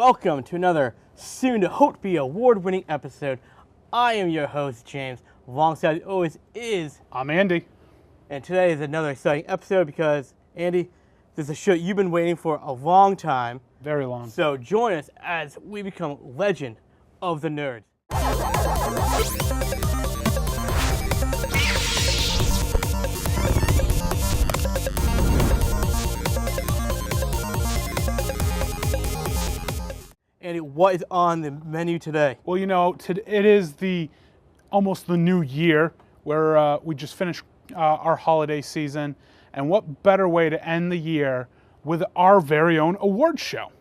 welcome to another soon-to-hope-to-be award-winning episode. I am your host, James. Alongside as always is... I'm Andy. And today is another exciting episode because, Andy, this is a show you've been waiting for a long time. Very long. So join us as we become legend of the nerds. Andy, what is on the menu today? Well, you know, it is almost the new year where we just finished our holiday season, and what better way to end the year with our very own award show?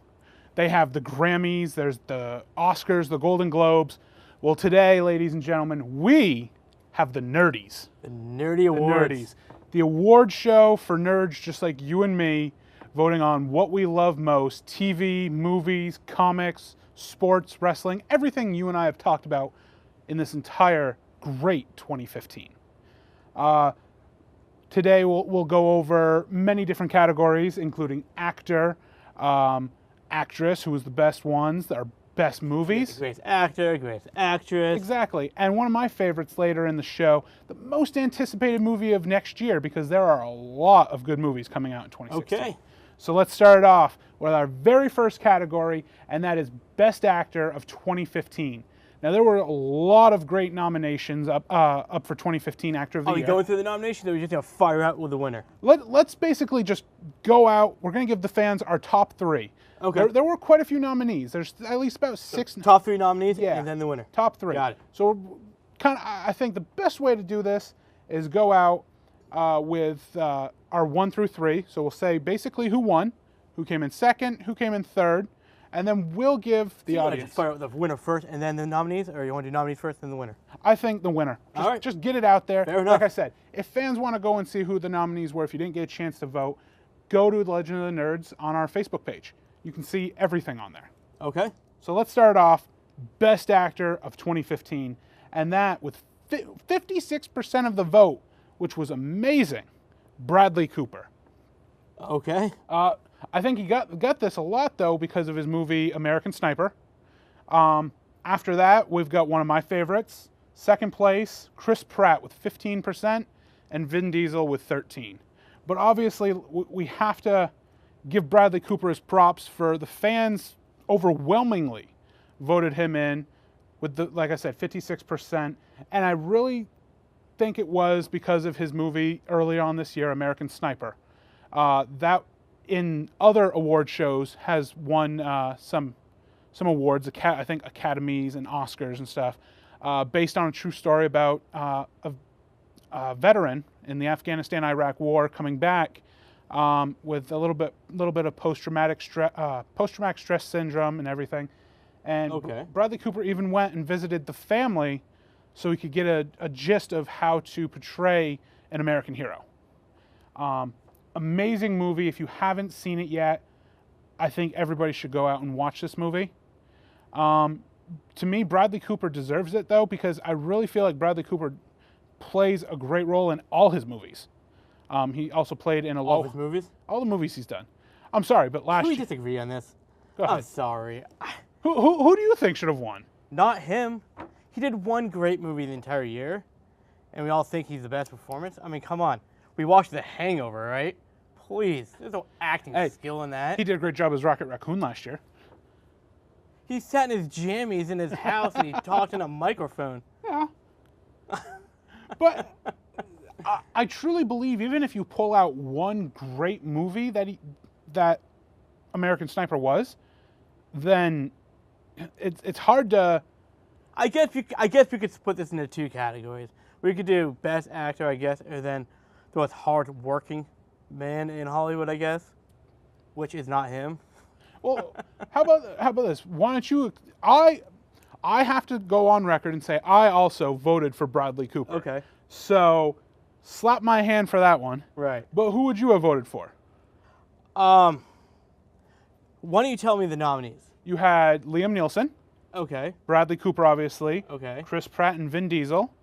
They have the Grammys, there's the Oscars, the Golden Globes. Well, today, ladies and gentlemen, we have the Nerdies. The Nerdy Awards. The Nerdies. The award show for nerds just like you and me, voting on what we love most: TV, movies, comics, sports, wrestling, everything you and I have talked about in this entire great 2015. Today we'll go over many different categories, including actor, actress, who was the best ones, our best movies. Greatest actor, greatest actress. Exactly. And one of my favorites later in the show, the most anticipated movie of next year, because there are a lot of good movies coming out in 2016. Okay. So let's start it off with our very first category, and that is Best Actor of 2015. Now, there were a lot of great nominations up for 2015 Actor of the Year. Are we going through the nominations, or are we just going to fire out with the winner? Let's basically just go out. We're going to give the fans our top three. Okay. There were quite a few nominees. There's at least about six. Top three nominees, Yeah. and then the winner. Top three. Got it. So I think the best way to do this is go out with our 1 through 3. So we'll say basically who won, who came in second, who came in third, and then we'll give the audience. Just fire out the winner first, and then the nominees, or you want to do nominees first, then the winner? I think the winner. All right. Just get it out there. Fair enough. Like I said, if fans want to go and see who the nominees were, if you didn't get a chance to vote, go to the Legend of the Nerds on our Facebook page. You can see everything on there. Okay. So let's start off Best Actor of 2015, and that with 56% of the vote, which was amazing, Bradley Cooper. Okay. I think he got this a lot, though, because of his movie American Sniper. After that, we've got one of my favorites. Second place, Chris Pratt with 15%, and Vin Diesel with 13%. But obviously, we have to give Bradley Cooper his props for the fans overwhelmingly voted him in with, like I said, 56%. And I really think it was because of his movie earlier on this year, American Sniper. That in other award shows has won some awards, I think Academies and Oscars and stuff, based on a true story about a veteran in the Afghanistan-Iraq War coming back with a little bit of post-traumatic stress syndrome and everything. And Okay. Bradley Cooper even went and visited the family so he could get a gist of how to portray an American hero. Amazing movie. If you haven't seen it yet, I think everybody should go out and watch this movie. To me, Bradley Cooper deserves it, though, because I really feel like Bradley Cooper plays a great role in all his movies. He also played in All of his movies? all the movies he's done. I'm sorry, but last Can we year... disagree on this? Go I'm ahead. sorry. Who do you think should have won? Not him. He did one great movie the entire year, and we all think he's the best performance. I mean, come on. We watched The Hangover, right? Please. There's no acting skill in that. He did a great job as Rocket Raccoon last year. He sat in his jammies in his house and he talked in a microphone. Yeah. But I truly believe even if you pull out one great movie that American Sniper was, then it's hard to... I guess we could split this into two categories. We could do best actor, I guess, and then the most hard-working man in Hollywood, I guess, which is not him. Well, how about this? Why don't you... I have to go on record and say I also voted for Bradley Cooper. Okay. So, slap my hand for that one. Right. But who would you have voted for? Why don't you tell me the nominees? You had Liam Neeson, Okay. Bradley Cooper, obviously, Okay. Chris Pratt and Vin Diesel.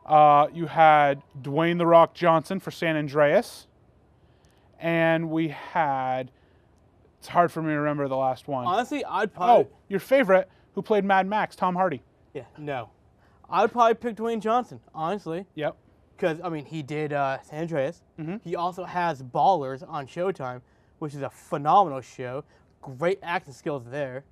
You had Dwayne "The Rock" Johnson for San Andreas. And we had It's hard for me to remember the last one. Honestly, I'd probably. Oh, your favorite, who played Mad Max, Tom Hardy. Yeah, no. I'd probably pick Dwayne Johnson, honestly. Yep. Because, I mean, he did San Andreas. Mm-hmm. He also has Ballers on Showtime, which is a phenomenal show. Great acting skills there.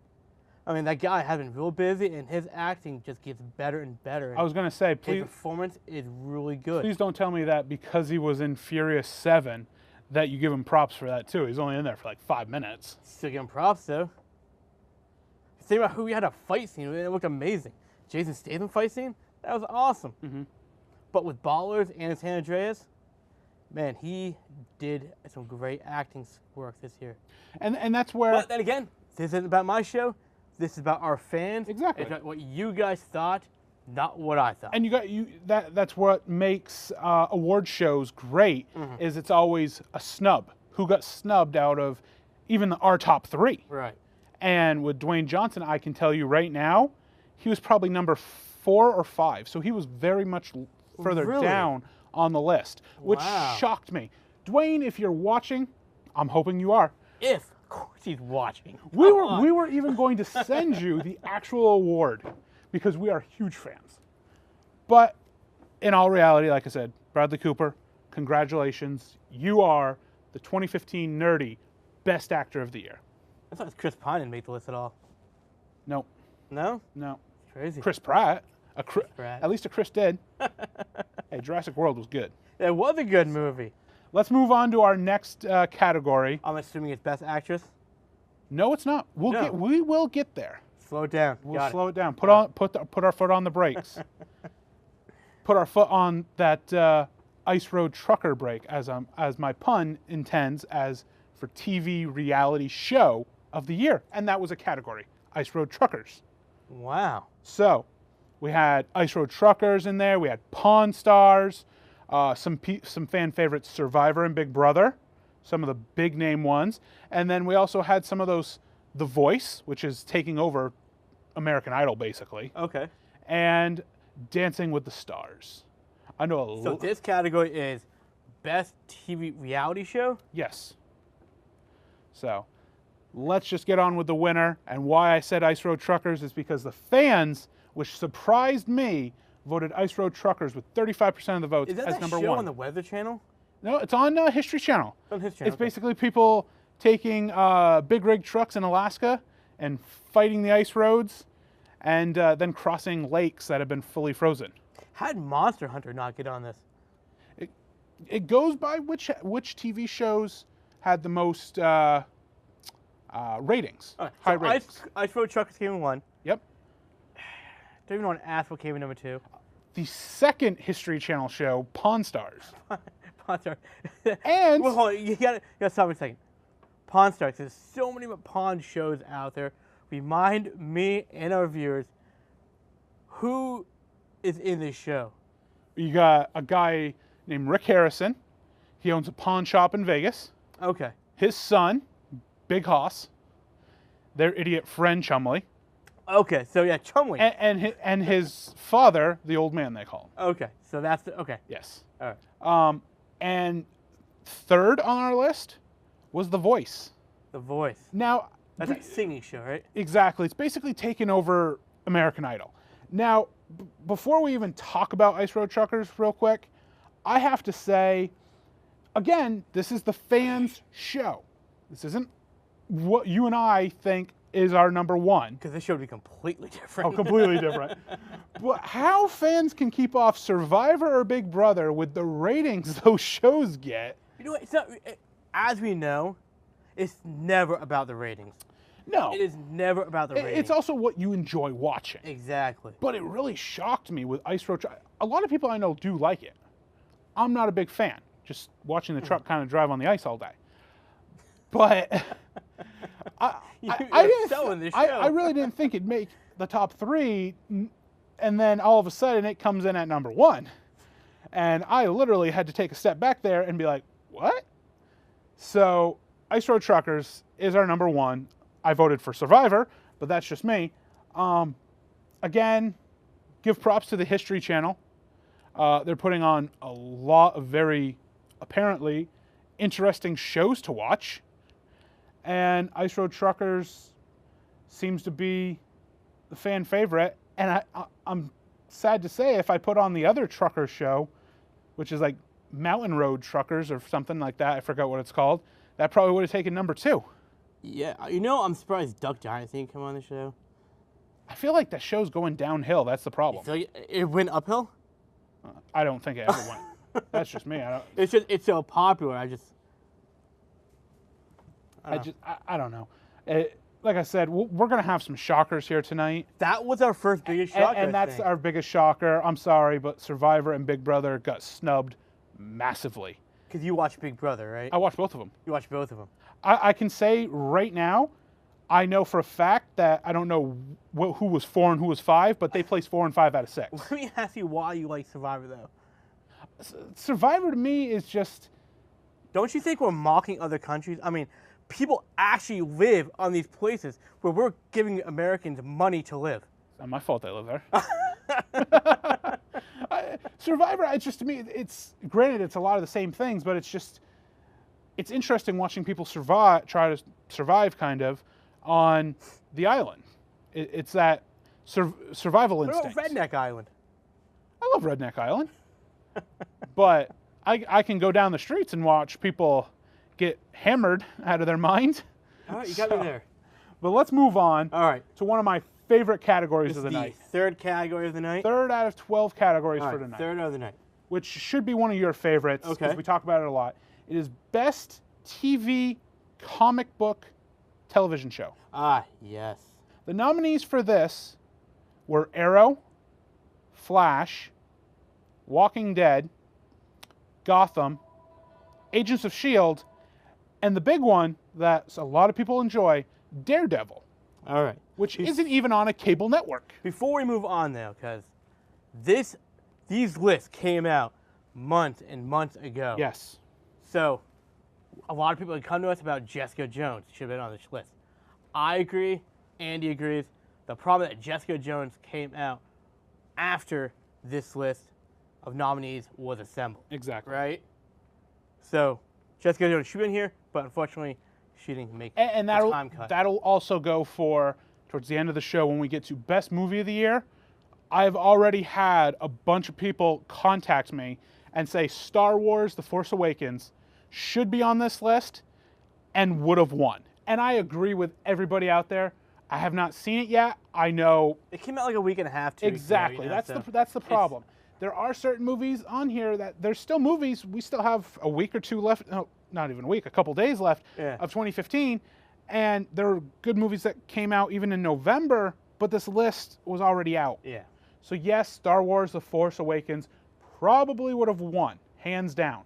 I mean, that guy has been real busy, and his acting just gets better and better. I was going to say, His please, performance is really good. please don't tell me that because he was in Furious 7 that you give him props for that, too. He's only in there for like 5 minutes. Still give him props, though. Think about who we had a fight scene with, and it looked amazing. Jason Statham fight scene? That was awesome. Mm-hmm. But with Ballers and San Andreas, man, he did some great acting work this year. And that's where... But then again, this isn't about my show. This is about our fans. Exactly. It's about what you guys thought, not what I thought. And that's what makes award shows great, is it's always a snub. Who got snubbed out of even our top 3. Right. And with Dwayne Johnson, I can tell you right now, he was probably number 4 or 5. So he was very much further Really? down on the list, which Wow. shocked me. Dwayne, if you're watching, I'm hoping you are. Of course he's watching. We Come on. were even going to send you the actual award because we are huge fans. But in all reality, like I said, Bradley Cooper, congratulations. You are the 2015 Nerdy Best Actor of the Year. I thought Chris Pine didn't make the list at all. No, No? no. Crazy. Chris Pratt. Pratt. At least a Chris did. Hey, Jurassic World was good. It was a good movie. Let's move on to our next category. I'm assuming it's Best Actress. No, it's not. No. We will get there. Slow it down. We'll Got slow it down. Put our foot on the brakes. Put our foot on that ice road trucker brake, as my pun intends, as for TV reality show of the year, and that was a category: ice road truckers. Wow. So we had ice road truckers in there. We had Pawn Stars, some fan favorites, Survivor and Big Brother, some of the big name ones, and then we also had some of those The Voice, which is taking over American Idol basically, Okay. and Dancing with the Stars. I know So this category is Best TV Reality Show? Yes. So let's just get on with the winner. And why I said Ice Road Truckers is because the fans, which surprised me, voted Ice Road Truckers with 35% of the votes Is that as that number show 1. on the Weather Channel? No, it's on History Channel. It's on his channel. It's basically people taking big rig trucks in Alaska and fighting the ice roads and then crossing lakes that have been fully frozen. How did Monster Hunter not get on this? It goes by which TV shows had the most ratings, All right, high so ratings. Ice Road Truckers came in 1. Yep. Don't even want to ask what came in number 2. The second History Channel show, Pawn Stars. Pawn Stars. And well, hold on, you gotta stop me a second. Pawn Stars. There's so many pawn shows out there. Remind me and our viewers who is in this show. you got a guy named Rick Harrison. He owns a pawn shop in Vegas. Okay. His son, Big Hoss, their idiot friend Chumley, Okay. So yeah, Chumley. and his father, the old man they call him. Okay. So that's the okay. Yes. All right. And third on our list was The Voice. The Voice. Now, That's a singing show, right? exactly, it's basically taken over American Idol. Now, before we even talk about Ice Road Truckers real quick, I have to say, again, this is the fans' show. This isn't what you and I think is our number 1. Because this show would be completely different. Oh, completely different. But how fans can keep off Survivor or Big Brother with the ratings those shows get? You know what? It's not. As we know, it's never about the ratings. No. It is never about the ratings. It's also what you enjoy watching. Exactly. But it really shocked me with Ice Road Truck. A lot of people I know do like it. I'm not a big fan. Just watching the truck kind of drive on the ice all day. But I really didn't think it'd make the top 3, and then all of a sudden it comes in at number 1. And I literally had to take a step back there and be like, what? So Ice Road Truckers is our number 1. I voted for Survivor, but that's just me. Again, give props to the History Channel. They're putting on a lot of very, apparently, interesting shows to watch. and Ice Road Truckers seems to be the fan favorite. And I'm sad to say, if I put on the other trucker show, which is like Mountain Road Truckers or something like that, I forgot what it's called, that probably would have taken number 2. Yeah, I'm surprised Duck Dynasty didn't come on the show. I feel like that show's going downhill. That's the problem. I feel like it went uphill? I don't think it ever went. That's just me. It's so popular. I don't know. Like I said, we're going to have some shockers here tonight. That was our first biggest shocker. And that's our biggest shocker. I'm sorry, but Survivor and Big Brother got snubbed massively. Because you watched Big Brother, right? I watched both of them. You watched both of them. I can say right now, I know for a fact that I don't know who was 4 and who was 5, but they placed 4 and 5 out of 6. Let me ask you why you like Survivor, though. Survivor to me is just... Don't you think we're mocking other countries? I mean, people actually live on these places where we're giving Americans money to live. It's not my fault they live there. Survivor, it's just, to me, it's granted it's a lot of the same things, but it's interesting watching people try to survive kind of on the island. It's that survival instinct. What about Redneck Island? I love Redneck Island, but I can go down the streets and watch people get hammered out of their mind. All right, you got me there. But let's move on. All right. To one of my favorite categories of the night. Third category of the night? 3rd out of 12 categories for tonight. 3rd out of the night. Which should be one of your favorites, because we talk about it a lot. It is Best TV Comic Book Television Show. Ah, yes. The nominees for this were Arrow, Flash, Walking Dead, Gotham, Agents of S.H.I.E.L.D., and the big one that a lot of people enjoy, Daredevil. All right. Which isn't even on a cable network. Before we move on, though, because these lists came out months and months ago. Yes. So a lot of people have come to us about Jessica Jones. Should have been on this list. I agree. Andy agrees. The problem that Jessica Jones came out after this list of nominees was assembled. Exactly. Right? So Jessica Jones should have been here, but unfortunately she didn't make the time cut. That'll also go for towards the end of the show when we get to Best Movie of the Year. I've already had a bunch of people contact me and say Star Wars The Force Awakens should be on this list and would have won. And I agree with everybody out there. I have not seen it yet. I know it came out like a week and a half, 2 exactly. weeks ago, That's the problem. There are certain movies on here that there's still movies. We still have a week or two left. No, not even a week. A couple days left of 2015, and there are good movies that came out even in November. But this list was already out. Yeah. So yes, Star Wars: The Force Awakens probably would have won, hands down.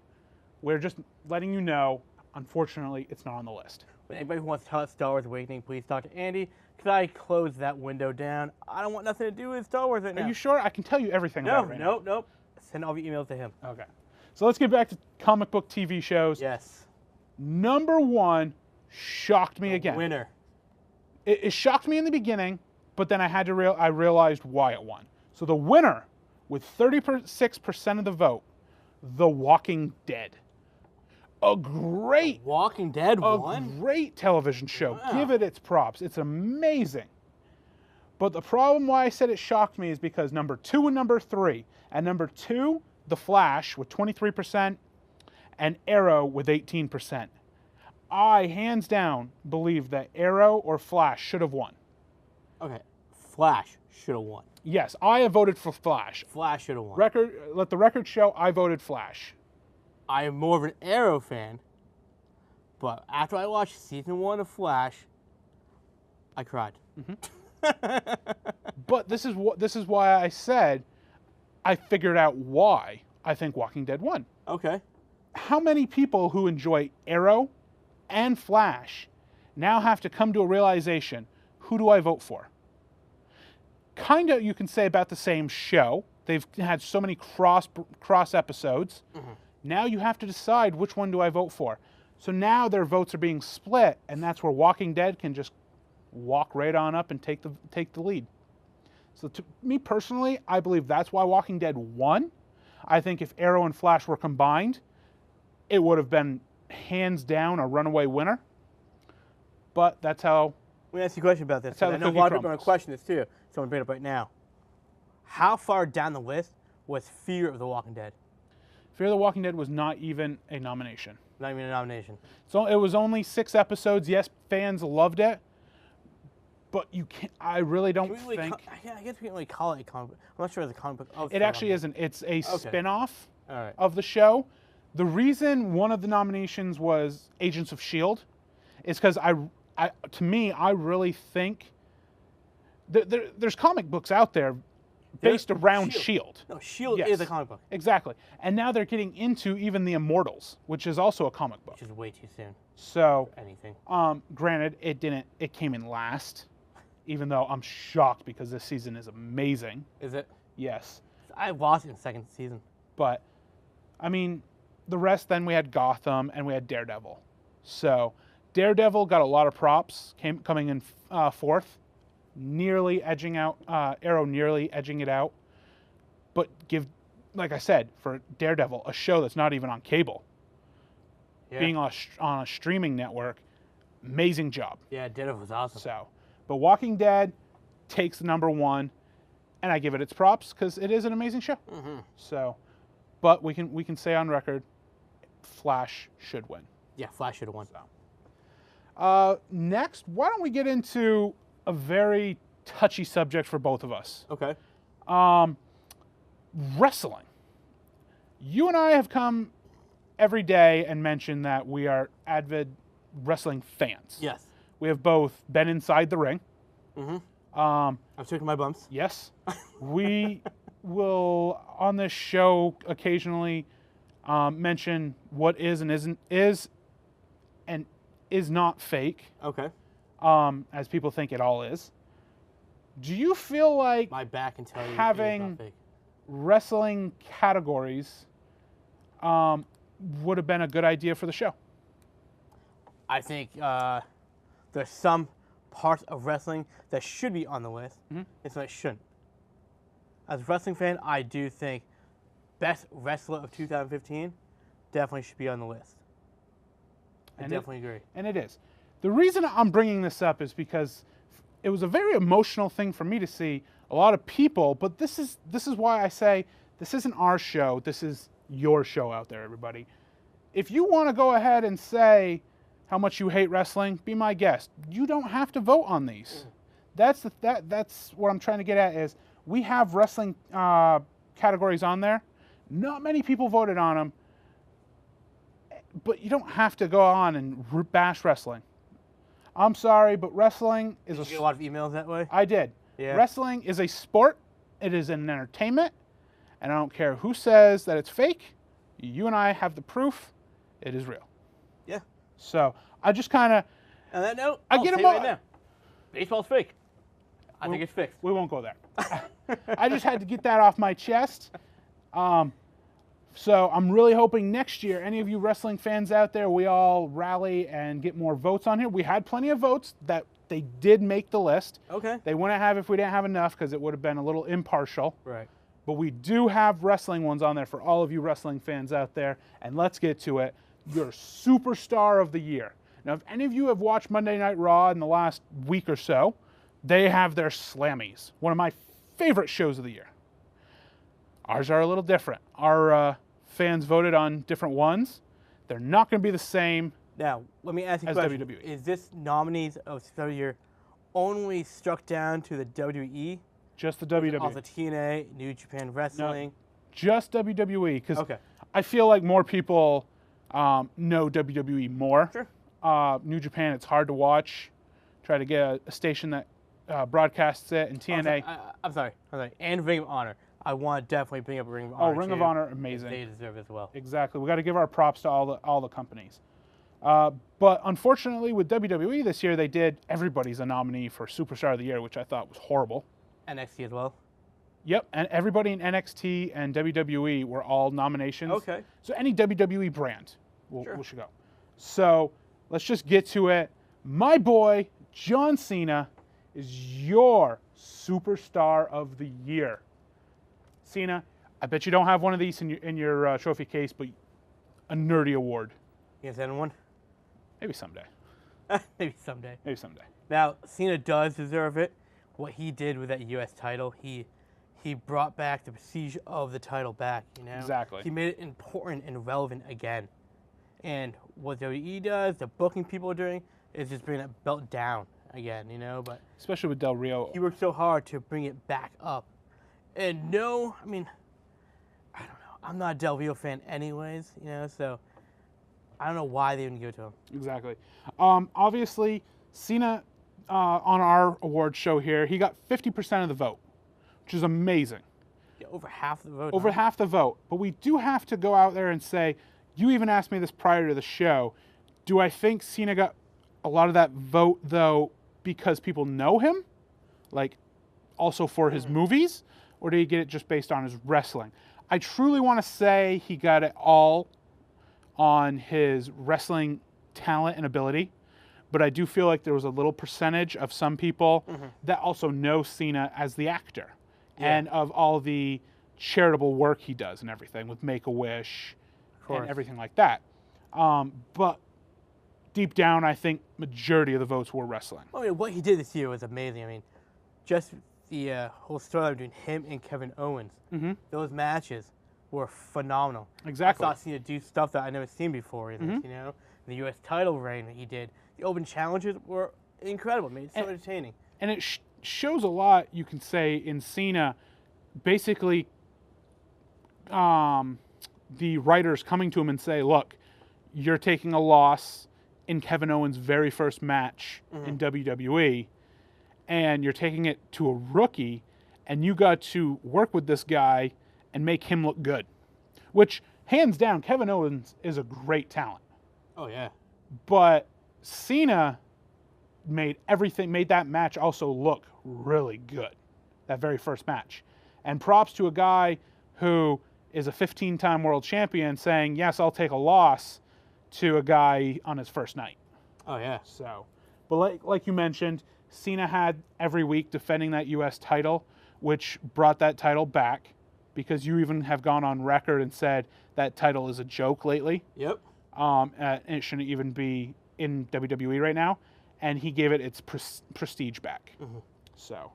We're just letting you know. Unfortunately, it's not on the list. When anybody who wants to tell us Star Wars Awakening, please talk to Andy, because I closed that window down. I don't want nothing to do with Star Wars right now. Are you sure? I can tell you everything about it right now. Nope. Send all your emails to him. Okay. So let's get back to comic book TV shows. Yes. Number 1 shocked me again. Winner. It shocked me in the beginning, but then I realized why it won. So the winner, with 36% of the vote, The Walking Dead. A great Walking Dead won? A great television show. Wow. Give it its props. It's amazing. But the problem why I said it shocked me is because number 2 and number 3. At number 2, The Flash with 23% and Arrow with 18%. I, hands down, believe that Arrow or Flash should have won. Okay. Flash should have won. Yes, I have voted for Flash. Flash should have won. Let the record show I voted Flash. I am more of an Arrow fan, but after I watched season 1 of Flash, I cried. But this is why I said I figured out why I think Walking Dead won. Okay. How many people who enjoy Arrow and Flash now have to come to a realization, who do I vote for? Kind of, you can say about the same show. They've had so many cross episodes. Now you have to decide which one do I vote for. So now their votes are being split, and that's where Walking Dead can just walk right on up and take the lead. So to me personally, I believe that's why Walking Dead won. I think if Arrow and Flash were combined, it would have been hands down a runaway winner. but that's how. Let me ask you a question about this. That's how I the know a cookie lot of people are going crumbles. to question this too, so I'm going to bring it up right now. How far down the list was Fear of the Walking Dead? Fear the Walking Dead was not even a nomination. Not even a nomination. So it was only 6 episodes. Yes, fans loved it, but you can't. I really don't Can we really think I guess we can't really call it a comic book. I'm not sure it's a comic book. Of it actually isn't. It's a spin-off All right. of the show. The reason one of the nominations was Agents of S.H.I.E.L.D. is because to me, I really think there's comic books out there based around S.H.I.E.L.D. No, S.H.I.E.L.D. Yes. is a comic book. Exactly. And now they're getting into even the Immortals, which is also a comic book. Which is way too soon So, for anything. granted, it came in last, even though I'm shocked because this season is amazing. Is it? Yes. I watched it in the second season. But, I mean, the rest, then we had Gotham and we had Daredevil. So, Daredevil got a lot of props, coming in fourth, nearly edging out, Arrow nearly edging it out. But like I said, for Daredevil, a show that's not even on cable, being on a streaming network, amazing job. Yeah, Daredevil was awesome. So, but Walking Dead takes the number one, and I give it its props because it is an amazing show. Mm-hmm. So, but we can say on record, Flash should win. Yeah, Flash should have won. So, next, why don't we get into a very touchy subject for both of us? Okay. Wrestling. You and I have come every day and mentioned that we are avid wrestling fans. Yes. We have both been inside the ring. Mm-hmm. I've taken my bumps. Yes. We will, on this show, occasionally mention what is and is not fake, Okay. as people think it all is. Do you feel like My back can tell you having it's not fake. wrestling categories would have been a good idea for the show? I think there's some parts of wrestling that should be on the list, and some that shouldn't. As a wrestling fan, I do think best wrestler of 2015 definitely should be on the list. I definitely agree. And it is. The reason I'm bringing this up is because it was a very emotional thing for me to see a lot of people, but this is why I say this isn't our show, this is your show out there, everybody. If you want to go ahead and say how much you hate wrestling, be my guest. You don't have to vote on these. That's what I'm trying to get at is we have wrestling categories on there. Not many people voted on them, but you don't have to go on and bash wrestling. I'm sorry, but wrestling is Did you get a lot of emails that way? I did. Yeah. Wrestling is a sport. It is an entertainment, and I don't care who says that it's fake. You and I have the proof. It is real. Yeah. So I just kind of. On that note, I I'll get say them right all- now. Baseball's fake. I think it's fixed. We won't go there. I just had to get that off my chest. So I'm really hoping next year, any of you wrestling fans out there, we all rally and get more votes on here. We had plenty of votes that they did make the list. Okay. They wouldn't have if we didn't have enough because it would have been a little impartial. Right. But we do have wrestling ones on there for all of you wrestling fans out there. And let's get to it. Your superstar of the year. Now, if any of you have watched Monday Night Raw in the last week or so, they have their Slammies, one of my favorite shows of the year. Ours are a little different. Our fans voted on different ones. They're not going to be the same. Now, let me ask you a As question. WWE. Is this nominees of Superstar of the Year only struck down to the WWE? Just the WWE. Also TNA, New Japan Wrestling? Just WWE, because Okay. I feel like more people know WWE more. Sure. New Japan, it's hard to watch. Try to get a station that broadcasts it, and TNA. I'm sorry. And Ring of Honor. I want to definitely bring up Ring of Oh, Honor. Ring of too, Honor, because amazing. They deserve it as well. Exactly. We got to give our props to all the companies. But unfortunately, with WWE this year, they did everybody's a nominee for Superstar of the Year, which I thought was horrible. NXT as well. Yep, and everybody in NXT and WWE were all nominations. Okay. So any WWE brand Sure. we should go. So let's just get to it. My boy, John Cena, is your Superstar of the Year. Cena, I bet you don't have one of these in your trophy case, but a nerdy award. You guys had one? Maybe someday. Maybe someday. Maybe someday. Now, Cena does deserve it. What he did with that U.S. title, he brought back the prestige of the title back, you know? Exactly. He made it important and relevant again. And what WWE does, the booking people are doing, is just bringing that belt down again, you know? But Especially with Del Rio. he worked so hard to bring it back up. And no, I mean, I don't know. I'm not a Del Rio fan anyways, you know? So I don't know why they didn't give it to him. Exactly. Obviously, Cena, on our award show here, he got 50% of the vote, which is amazing. Yeah, over half the vote. Over half the vote. But we do have to go out there and say, you even asked me this prior to the show, do I think Cena got a lot of that vote, though, because people know him? Like, also for his movies? Or did he get it just based on his wrestling? I truly want to say he got it all on his wrestling talent and ability. But I do feel like there was a little percentage of some people that also know Cena as the actor. Yeah. And of all the charitable work he does and everything with Make-A-Wish and everything like that. But deep down, I think majority of the votes were wrestling. I mean, what he did this year was amazing. I mean, just the whole story between him and Kevin Owens, those matches were phenomenal. Exactly. I saw Cena do stuff that I'd never seen before, you know? The U.S. title reign that he did. The open challenges were incredible. Made it so entertaining. And it shows a lot, you can say, in Cena. Basically, the writers coming to him and say, look, you're taking a loss in Kevin Owens' very first match in WWE, and you're taking it to a rookie, and you got to work with this guy and make him look good. Which, hands down, Kevin Owens is a great talent. Oh, yeah. But Cena made that match also look really good, that very first match. And props to a guy who is a 15-time world champion saying, yes, I'll take a loss to a guy on his first night. Oh, yeah. So, but like you mentioned, Cena had every week defending that U.S. title, which brought that title back because you even have gone on record and said that title is a joke lately. Yep. And it shouldn't even be in WWE right now. And he gave it its prestige back. So,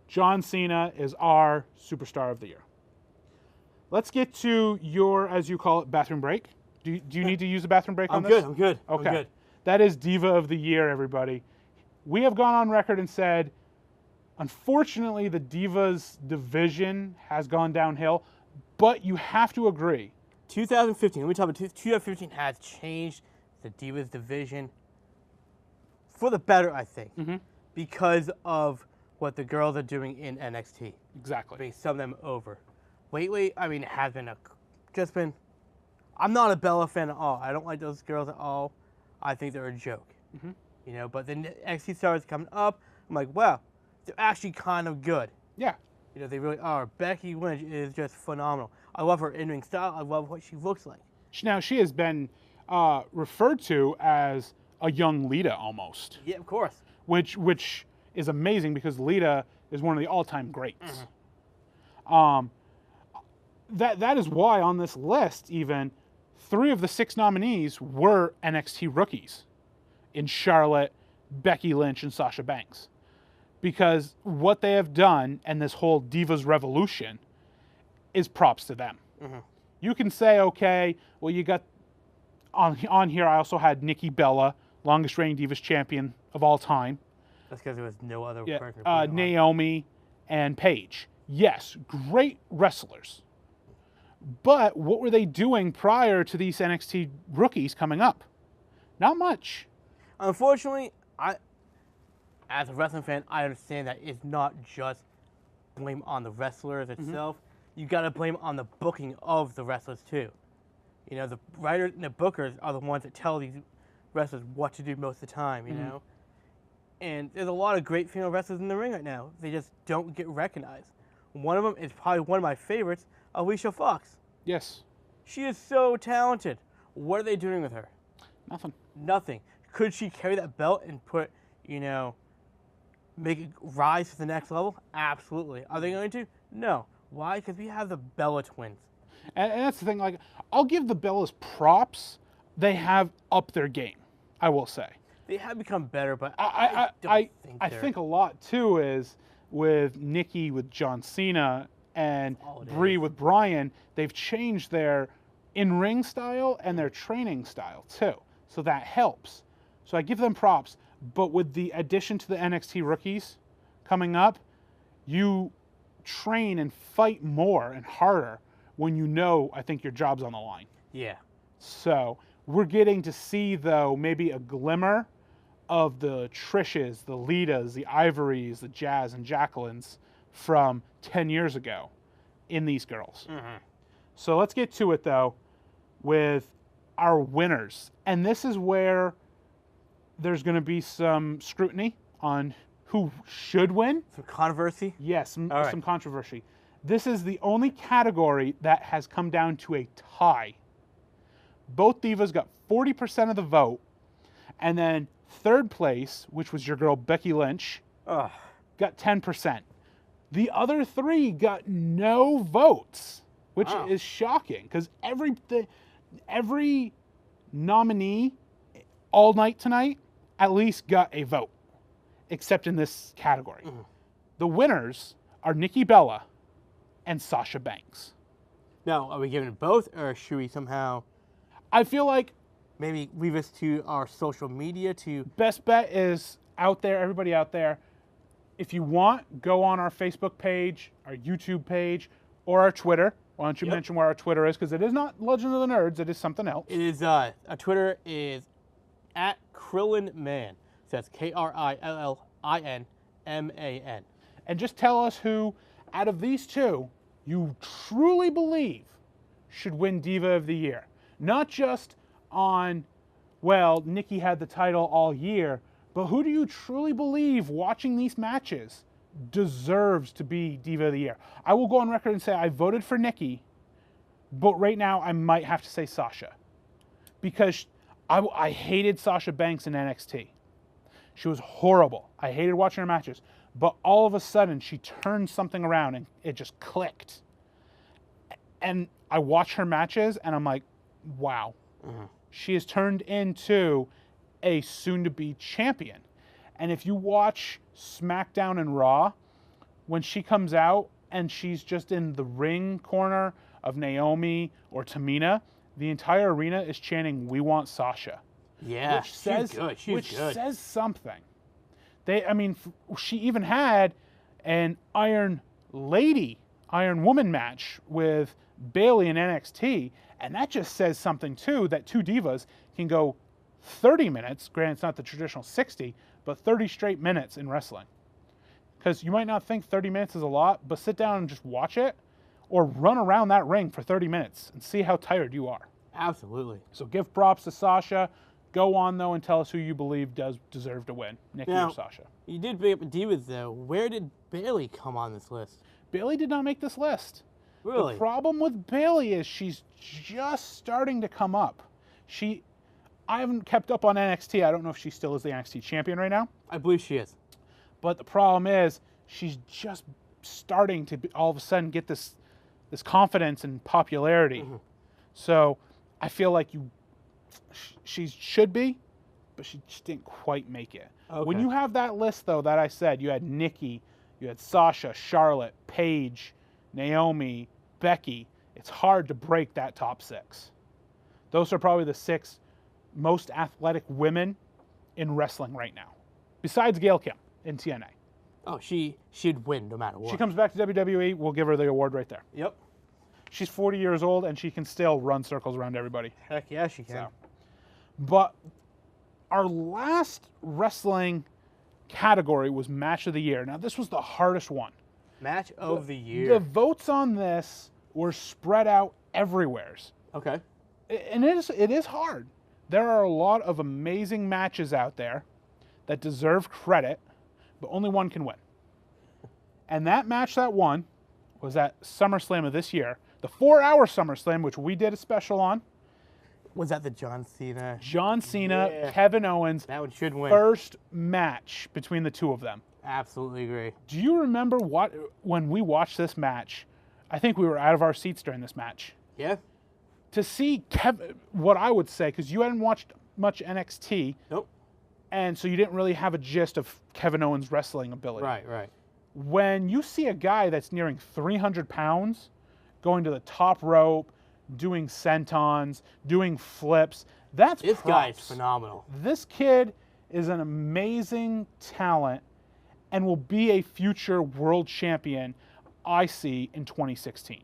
John Cena is our superstar of the year. Let's get to your, as you call it, bathroom break. Do you need to use a bathroom break on this? I'm good. Okay. I'm good. That is Diva of the Year, everybody. We have gone on record and said, unfortunately, the Divas division has gone downhill, but you have to agree. 2015, let me talk about 2015 has changed the Divas division for the better, I think, because of what the girls are doing in NXT. Exactly. Bringing some of them over. Lately, I mean, it has been I'm not a Bella fan at all. I don't like those girls at all. I think they're a joke. You know, but the NXT stars coming up, I'm like, wow, they're actually kind of good. Yeah. You know, they really are. Becky Lynch is just phenomenal. I love her in-ring style. I love what she looks like. Now, she has been referred to as a young Lita almost. Yeah, of course. Which is amazing because Lita is one of the all-time greats. That is why on this list, even, 3 of the 6 nominees were NXT rookies in Charlotte, Becky Lynch, and Sasha Banks. Because what they have done and this whole Divas revolution is props to them. You can say, okay, well, you got on here, I also had Nikki Bella, longest reigning Divas champion of all time. That's because there was no other person. Naomi and Paige. Yes, great wrestlers. But what were they doing prior to these NXT rookies coming up? Not much. Unfortunately, as a wrestling fan, I understand that it's not just blame on the wrestlers itself. You got to blame on the booking of the wrestlers too. You know, the writers and the bookers are the ones that tell these wrestlers what to do most of the time, you know? And there's a lot of great female wrestlers in the ring right now. They just don't get recognized. One of them is probably one of my favorites, Alicia Fox. Yes. She is so talented. What are they doing with her? Nothing. Nothing. Could she carry that belt and put, you know, make it rise to the next level? Absolutely. Are they going to? No. Why? Because we have the Bella twins. And that's the thing, like, I'll give the Bellas props. They have upped their game, I will say. They have become better, but I think a lot too is with Nikki with John Cena and Brie with Bryan, they've changed their in-ring style and their training style too. So that helps. So I give them props. But with the addition to the NXT rookies coming up, you train and fight more and harder when you know, I think, your job's on the line. Yeah. So we're getting to see, though, maybe a glimmer of the Trishes, the Litas, the Ivorys, the Jazz, and Jacquelines from 10 years ago in these girls. Mm-hmm. So let's get to it, though, with our winners. And this is where there's going to be some scrutiny on who should win. Some controversy? Yes, some controversy. This is the only category that has come down to a tie. Both divas got 40% of the vote. And then third place, which was your girl Becky Lynch, got 10%. The other three got no votes, which is shocking because every nominee all night tonight at least got a vote, except in this category. Mm-hmm. The winners are Nikki Bella and Sasha Banks. Now, are we giving it both, or should we somehow... I feel like... maybe leave us to our social media to... Best bet is out there, everybody out there. If you want, go on our Facebook page, our YouTube page, or our Twitter. Why don't you mention where our Twitter is? Because it is not Legend of the Nerds. It is something else. It is, our Twitter is at KrillinMan. So that's KRILLINMAN. And just tell us who, out of these two, you truly believe should win Diva of the Year. Not just on, well, Nikki had the title all year, but who do you truly believe watching these matches deserves to be Diva of the Year? I will go on record and say I voted for Nikki, but right now I might have to say Sasha. Because I hated Sasha Banks in NXT. She was horrible. I hated watching her matches. But all of a sudden, she turned something around and it just clicked. And I watch her matches and I'm like, wow. Mm-hmm. She has turned into a soon-to-be champion. And if you watch SmackDown and Raw, when she comes out and she's just in the ring corner of Naomi or Tamina, the entire arena is chanting, "We want Sasha." Yeah, which says, she's good. She's good. Says something. She even had an Iron Woman match with Bayley in NXT, and that just says something too, that two divas can go 30 minutes, granted it's not the traditional 60, but 30 straight minutes in wrestling. Because you might not think 30 minutes is a lot, but sit down and just watch it, or run around that ring for 30 minutes and see how tired you are. Absolutely. So give props to Sasha. Go on, though, and tell us who you believe does deserve to win, Nikki or Sasha. You did bring up Divas, though. Where did Bayley come on this list? Bayley did not make this list. Really? The problem with Bayley is she's just starting to come up. I haven't kept up on NXT. I don't know if she still is the NXT champion right now. I believe she is. But the problem is she's just starting to all of a sudden get this confidence and popularity. Mm-hmm. So I feel like she should be, but she just didn't quite make it. Okay. When you have that list, though, that I said, you had Nikki, you had Sasha, Charlotte, Paige, Naomi, Becky, it's hard to break that top six. Those are probably the 6 most athletic women in wrestling right now, besides Gail Kim in TNA. Oh, she'd win no matter what. She comes back to WWE, we'll give her the award right there. Yep. She's 40 years old, and she can still run circles around everybody. Heck yeah, she can. But our last wrestling category was Match of the Year. Now, this was the hardest one. Match of the Year. The votes on this were spread out everywhere. Okay. And it is hard. There are a lot of amazing matches out there that deserve credit, but only one can win. And that match that won was at SummerSlam of this year, the 4-hour SummerSlam, which we did a special on. Was that the John Cena? Yeah. Kevin Owens. That one should win. First match between the two of them. Absolutely agree. Do you remember when we watched this match? I think we were out of our seats during this match. Yeah. To see Kevin, what I would say, because you hadn't watched much NXT. Nope. And so you didn't really have a gist of Kevin Owens' wrestling ability. Right. When you see a guy that's nearing 300 pounds going to the top rope, doing sentons, doing flips, that's This props. guy's phenomenal. This kid is an amazing talent and will be a future world champion, I see, in 2016.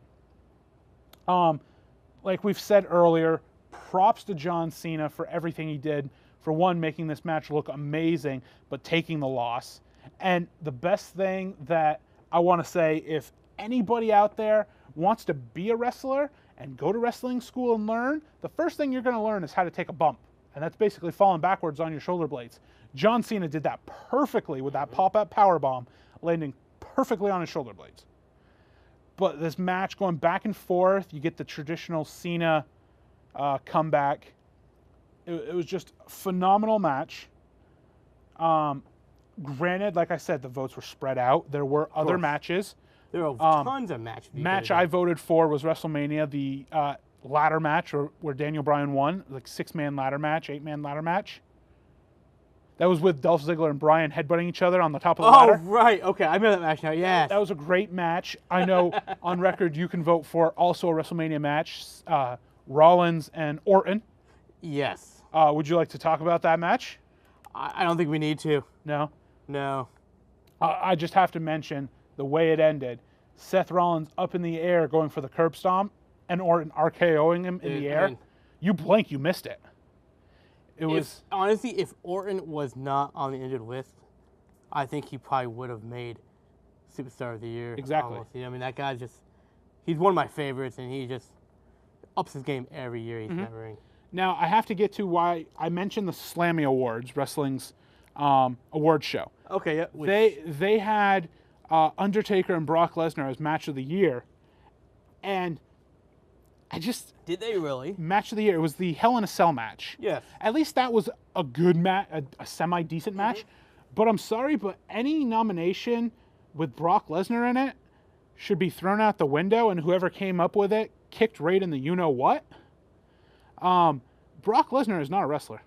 Like we've said earlier, props to John Cena for everything he did. For one, making this match look amazing, but taking the loss. And the best thing that I want to say, if anybody out there wants to be a wrestler and go to wrestling school and learn, the first thing you're going to learn is how to take a bump. And that's basically falling backwards on your shoulder blades. John Cena did that perfectly with that pop-up powerbomb, landing perfectly on his shoulder blades. But this match going back and forth, you get the traditional Cena comeback. It was just a phenomenal match. Granted, like I said, the votes were spread out. There were other matches. There are tons of matches. Match I voted for was WrestleMania, the ladder match where Daniel Bryan won, like 6-man ladder match, 8-man ladder match. That was with Dolph Ziggler and Bryan headbutting each other on the top of the ladder. Oh, right. Okay, I remember that match now, yes. That was a great match. I know on record you can vote for also a WrestleMania match, Rollins and Orton. Yes. Would you like to talk about that match? I don't think we need to. No? No. I just have to mention the way it ended. Seth Rollins up in the air going for the curb stomp and Orton RKOing him in the air. You blink, you missed it. It was... Honestly, if Orton was not on the injured list, I think he probably would have made Superstar of the Year. Exactly. Almost. You know, I mean, that guy he's one of my favorites, and he just ups his game every year he's in that ring. Now, I have to get to why I mentioned the Slammy Awards, wrestling's award show. Okay, yeah. They had Undertaker and Brock Lesnar as match of the year, and I just... Did they really? Match of the year. It was the Hell in a Cell match. Yes. At least that was a good match, a semi-decent match. But I'm sorry, but any nomination with Brock Lesnar in it should be thrown out the window, and whoever came up with it kicked right in the you-know-what. Brock Lesnar is not a wrestler.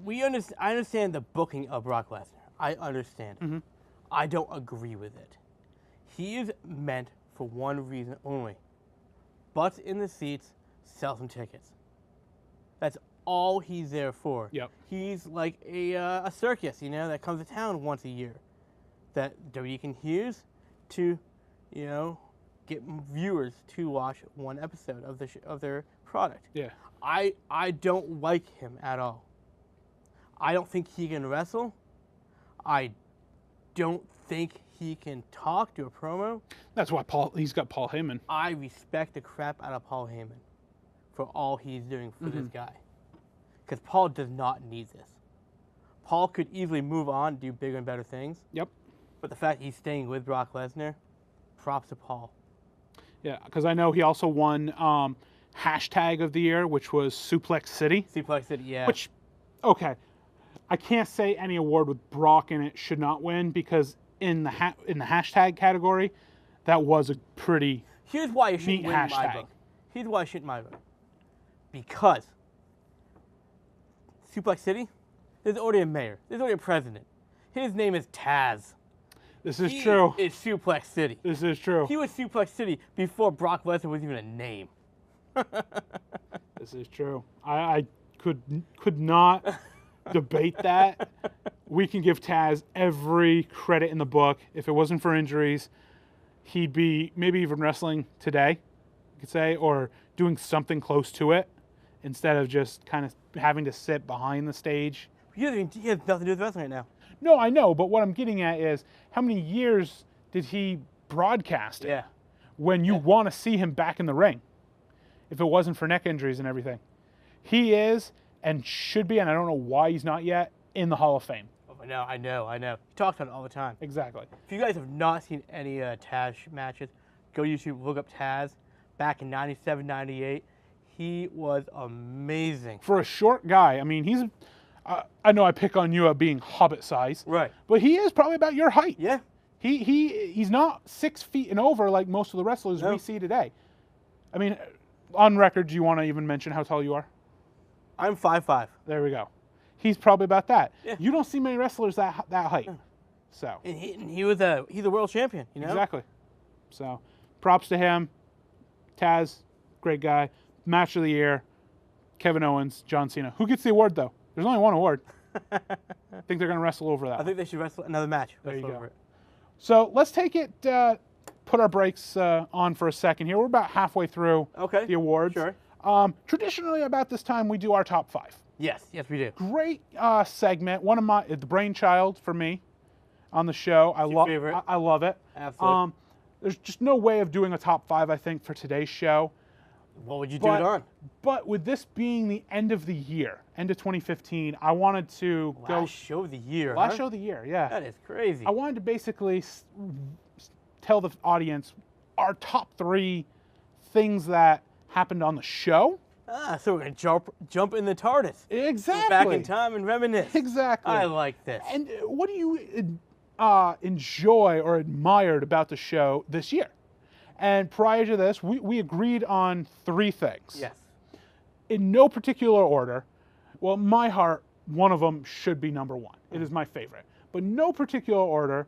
I understand the booking of Brock Lesnar. I understand. I don't agree with it. He is meant for one reason only. Butts in the seats, sell some tickets. That's all he's there for. Yep. He's like a circus, you know, that comes to town once a year, that WWE can use to, you know, get viewers to watch one episode of their product. Yeah. I don't like him at all. I don't think he can wrestle. I don't think he can talk, do a promo. That's why he's got Paul Heyman. I respect the crap out of Paul Heyman for all he's doing for this guy. Because Paul does not need this. Paul could easily move on and do bigger and better things. Yep. But the fact he's staying with Brock Lesnar, props to Paul. Yeah, because I know he also won hashtag of the year, which was Suplex City. Suplex City, yeah. Which, okay, I can't say any award with Brock in it should not win, because in the hashtag category, that was a pretty Here's why it shouldn't neat win hashtag. my vote. Here's why it shouldn't my vote. Because Suplex City, there's already a mayor. There's already a president. His name is Taz. This is true. It's Suplex City. This is true. He was Suplex City before Brock Lesnar was even a name. This is true. I could not debate that. We can give Taz every credit in the book. If it wasn't for injuries, he'd be maybe even wrestling today, you could say, or doing something close to it instead of just kind of having to sit behind the stage. He has nothing to do with wrestling right now. No, I know, but what I'm getting at is how many years did he broadcast it when you want to see him back in the ring if it wasn't for neck injuries and everything? He is and should be, and I don't know why he's not yet, in the Hall of Fame. Oh, I know. He talks about it all the time. Exactly. If you guys have not seen any Taz matches, go to YouTube, look up Taz. Back in 97, 98, he was amazing. For a short guy, I mean, he's... I know I pick on you at being Hobbit size. Right. But he is probably about your height. Yeah. He's not 6 feet and over like most of the wrestlers we see today. I mean, on record, do you want to even mention how tall you are? I'm 5'5". There we go. he's probably about that. Yeah. You don't see many wrestlers that height. So And he's a world champion, you know? exactly. So props to him. Taz, great guy. Match of the year, Kevin Owens, John Cena. Who gets the award though? There's only one award. I think they're going to wrestle over that. I think they should wrestle another match. There you Wrestle go. over it. So let's take it, put our brakes on for a second here. We're about halfway through Okay. the awards. Sure. Traditionally, about this time, we do our top 5. Yes, we do. Great segment. One of the brainchild for me on the show. Favorite. I love it. Absolutely. There's just no way of doing a top 5, I think, for today's show. What would you do it on? But with this being the end of the year, end of 2015, I wanted to go... Last show of the year, Last huh? show of the year, yeah. That is crazy. I wanted to basically tell the audience our top 3 things that happened on the show. So we're going to jump in the TARDIS. Exactly. Back in time and reminisce. Exactly. I like this. And what do you enjoy or admired about the show this year? And prior to this, we agreed on 3 things. Yes. In no particular order. Well, in my heart, one of them should be number 1. It is my favorite. But no particular order.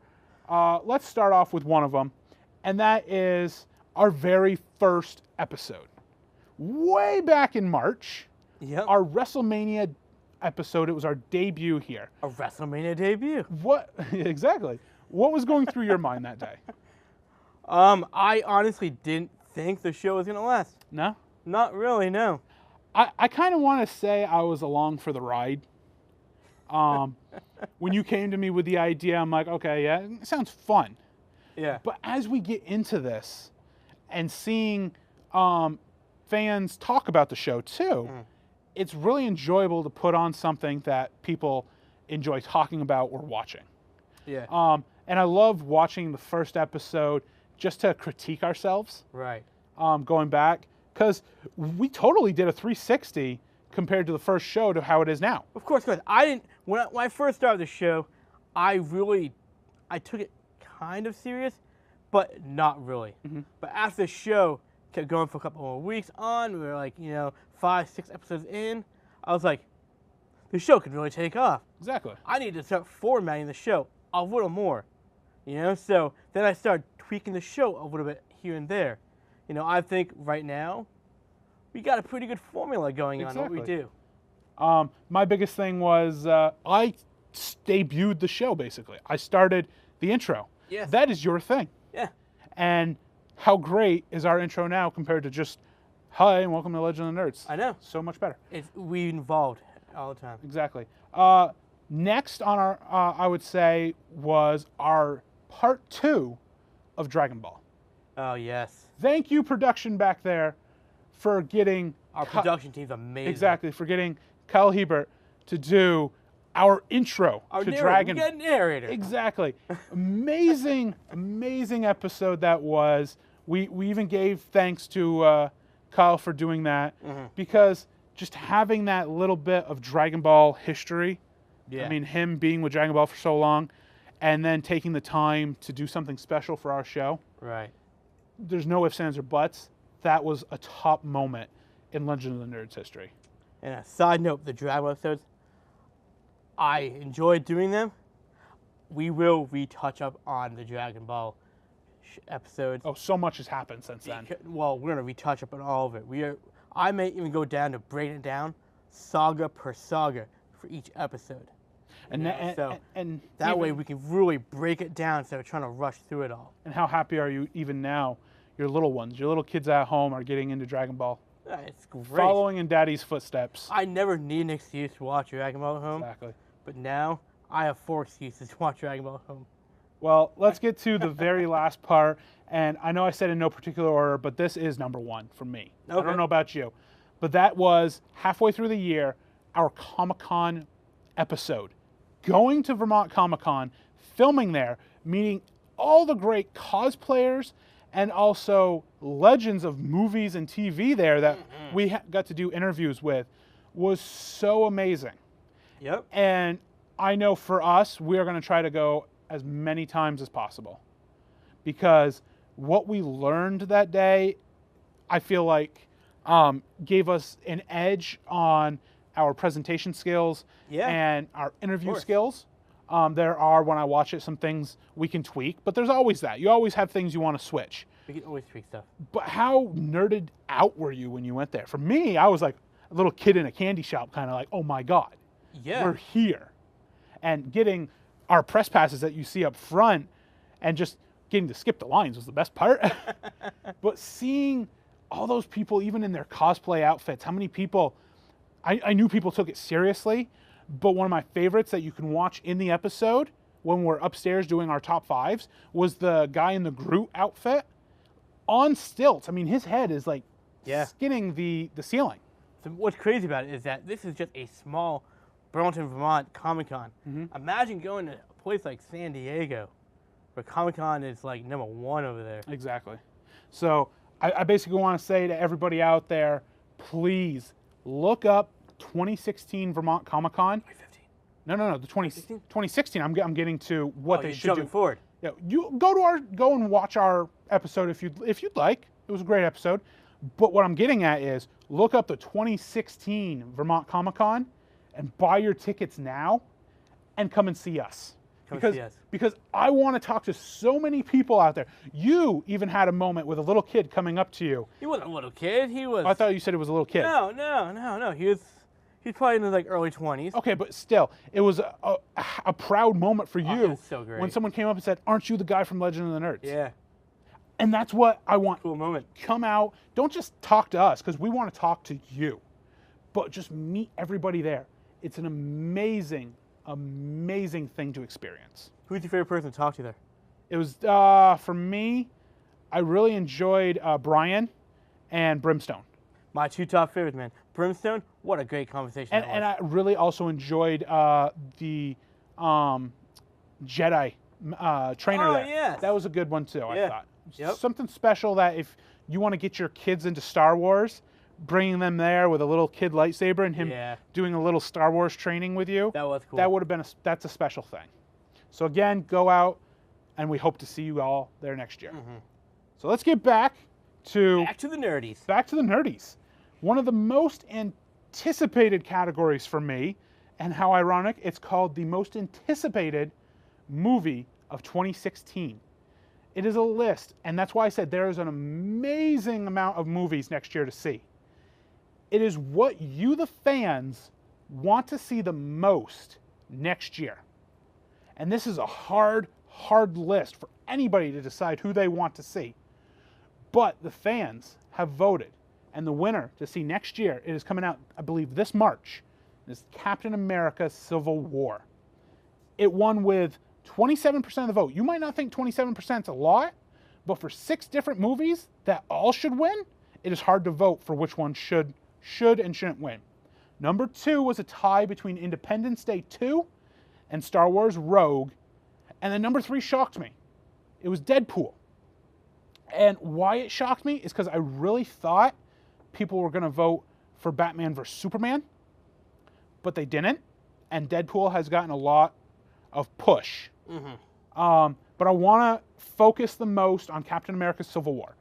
Let's start off with one of them. And that is our very first episode. Way back in March. Yep. Our WrestleMania episode. It was our debut here. A WrestleMania debut. What exactly? What was going through your mind that day? I honestly didn't think the show was gonna last. No? Not really, no. I kind of want to say I was along for the ride. When you came to me with the idea, I'm like, okay, yeah, it sounds fun. Yeah. But as we get into this and seeing fans talk about the show too, it's really enjoyable to put on something that people enjoy talking about or watching. Yeah. And I love watching the first episode just to critique ourselves. Right. Going back, because we totally did a 360 compared to the first show to how it is now. Of course, I didn't. When I first started the show, I took it kind of serious, but not really. But after the show kept going for a couple more weeks on, we were like, 5, 6 episodes in, I was like, the show could really take off. Exactly. I need to start formatting the show a little more, So then I started tweaking the show a little bit here and there. I think right now we got a pretty good formula going on what we do. My biggest thing was I debuted the show, basically. I started the intro. Yes. That is your thing. Yeah. And how great is our intro now compared to just, hi, and welcome to Legend of the Nerds. I know. So much better. We involved all the time. Exactly. Next on our, I would say, was our part 2 of Dragon Ball. Oh, yes. Thank you, production back there, for getting... Our production team's amazing. Exactly, for getting Kyle Hebert to do our intro to Dragon Ball. We got a narrator. Exactly. Amazing, amazing episode that was. We even gave thanks to Kyle for doing that, because just having that little bit of Dragon Ball history, I mean, him being with Dragon Ball for so long, and then taking the time to do something special for our show. Right. There's no ifs, ands, or buts. That was a top moment in Legend of the Nerds history. And a side note, the Dragon Ball episodes, I enjoyed doing them. We will retouch up on the Dragon Ball episodes. Oh, so much has happened since then. Well, we're gonna retouch up on all of it. I may even go down to break it down, saga per saga, for each episode. And that way we can really break it down instead of trying to rush through it all. And how happy are you even now? Your little ones, your little kids at home are getting into Dragon Ball. It's great. Following in Daddy's footsteps. I never need an excuse to watch Dragon Ball at home. Exactly. But now I have 4 excuses to watch Dragon Ball at home. Well, let's get to the very last part. And I know I said in no particular order, but this is number 1 for me. Okay. I don't know about you. But that was halfway through the year, our Comic-Con episode. Going to Vermont Comic-Con, filming there, meeting all the great cosplayers and also legends of movies and TV there that we got to do interviews with, was so amazing. Yep. And I know for us, we are going to try to go as many times as possible, because what we learned that day, I feel like, gave us an edge on our presentation skills Yeah. and our interview course. skills. There are, when I watch it, some things we can tweak, but there's always that. You always have things you want to switch. We can always tweak stuff. But how nerded out were you when you went there? For me, I was like a little kid in a candy shop, kind of like, oh my God, Yeah. we're here. And getting our press passes that you see up front and just getting to skip the lines was the best part. But seeing all those people, even in their cosplay outfits, how many people, I knew people took it seriously, but one of my favorites that you can watch in the episode when we're upstairs doing our top fives was the guy in the Groot outfit on stilts. I mean, his head is like Yeah. skinning the ceiling. So what's crazy about it is that this is just a small Burlington, Vermont Comic-Con. Imagine going to a place like San Diego, where Comic-Con is like #1 over there. Exactly. So I basically want to say to everybody out there, please look up 2016 Vermont Comic Con. 2015. No, the 2016. I'm getting to what Oh, they you're should jumping do. forward. Yeah, you go and watch our episode if you'd like. It was a great episode. But what I'm getting at is look up the 2016 Vermont Comic Con and buy your tickets now and come and see us. Because I want to talk to so many people out there. You even had a moment with a little kid coming up to you. He wasn't a little kid. He was. I thought you said it was a little kid. No. He's probably in his like early 20s. Okay, but still, it was a proud moment for you It was so great. when someone came up and said, "Aren't you the guy from Legend of the Nerds?" Yeah. And that's what I want. Cool moment. Come out. Don't just talk to us, because we want to talk to you. But just meet everybody there. It's an amazing, amazing thing to experience. Who's your favorite person to talk to there? It was, for me, I really enjoyed Brian and Brimstone. My two top favorites, man. Brimstone, what a great conversation that was. And I really also enjoyed the Jedi trainer there. Yes. That was a good one too, I Yeah. thought. Yep. Something special that if you want to get your kids into Star Wars, bringing them there with a little kid lightsaber and him Yeah. doing a little Star Wars training with you, That was cool. that would have been that's a special thing. So again, go out, and we hope to see you all there next year. So let's get back to Back to the Nerdies. Nerdies. One of the most anticipated categories for me, and how ironic, it's called the most anticipated movie of 2016. It is a list, and that's why I said there is an amazing amount of movies next year to see. It is what you, the fans, want to see the most next year. And this is a hard list for anybody to decide who they want to see. But the fans have voted, and the winner to see next year, it is coming out, I believe, this March, is Captain America Civil War. It won with 27% of the vote. You might not think 27% is a lot, but for 6 different movies that all should win, it is hard to vote for which one should and shouldn't win. Number 2 was a tie between Independence Day 2 and Star Wars Rogue. And then number 3 shocked me. It was Deadpool. And why it shocked me is because I really thought people were going to vote for Batman vs. Superman, but they didn't. And Deadpool has gotten a lot of push. But I want to focus the most on Captain America Civil War.